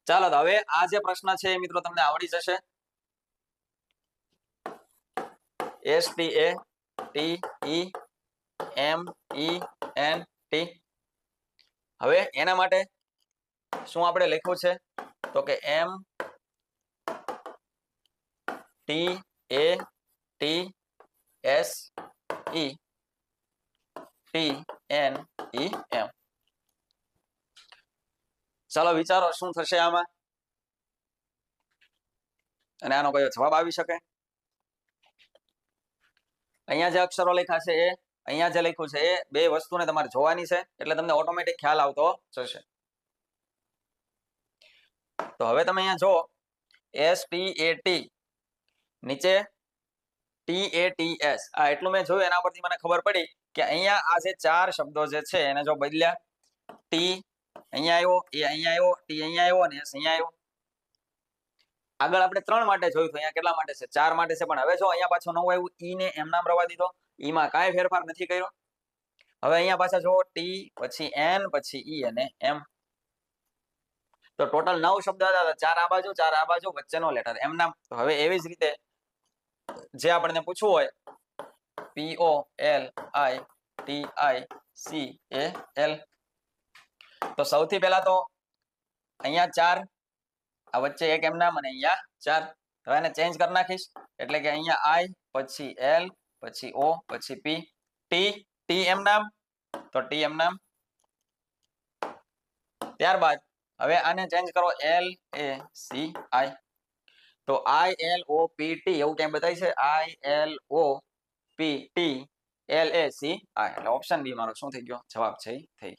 ચાલો તો હવે આ જે પ્રશ્ન છે એ મિત્રો તમને આવડી જશે. STATEMENT. હવે એના માટે શું આપણે લખ્યું છે તો કે MTATSETNEM. ચાલો વિચારો શું થશે આમાં અને આનો કયો જવાબ આવી શકે. અહીંયા જે અક્ષરો લખ્યા છે એ અહીંયા જે લખ્યું છે એ બે વસ્તુને તમારે જોવાની છે એટલે તમને ઓટોમેટિક ખ્યાલ આવતો જશે. તો હવે તમે અહીંયા જો STAT નીચે TATS આ એટલું મેં જોયું એના પરથી મને ખબર પડી કે અહીંયા આ જે ચાર શબ્દો જે છે એને જો બદલ્યા ટી અહીંયા આવ્યો એ અહીંયા આવ્યો ટી અહીંયા આવ્યો અને એસ અહીંયા આવ્યો. આગળ આપણે 3 માટે જોયું તો અહીંયા કેટલા માટે છે 4 માટે છે પણ હવે જો અહીંયા પાછું નવું આવ્યું ઈ ને એમ નામ રવા દીધો ઈ માં કાંઈ ફેરફાર નથી કર્યો. હવે અહીંયા પાછા જો ટી પછી એન પછી ઈ અને એમ તો ટોટલ 9 શબ્દ હતા 4 આ બાજુ 4 આ બાજુ વચ્ચેનો લેટર એમ નામ. તો હવે એવી જ રીતે જે આપણને પૂછવું હોય POLITICAL તો સૌથી પહેલા તો અહીંયા 4 આ વચ્ચે એક એમ નામ અને અહીંયા 4 હવે એને ચેન્જ કરી નાખીશ એટલે કે અહીંયા I પછી L પછી O પછી P T એમ નામ તો T એમ નામ. ત્યારબાદ હવે આને ચેન્જ કરો LACI તો ILOPT એવું કેમ બતાય છે ILOPT LACI એટલે ઓપ્શન બી મારો શું થઈ ગયો જવાબ છે થઈ.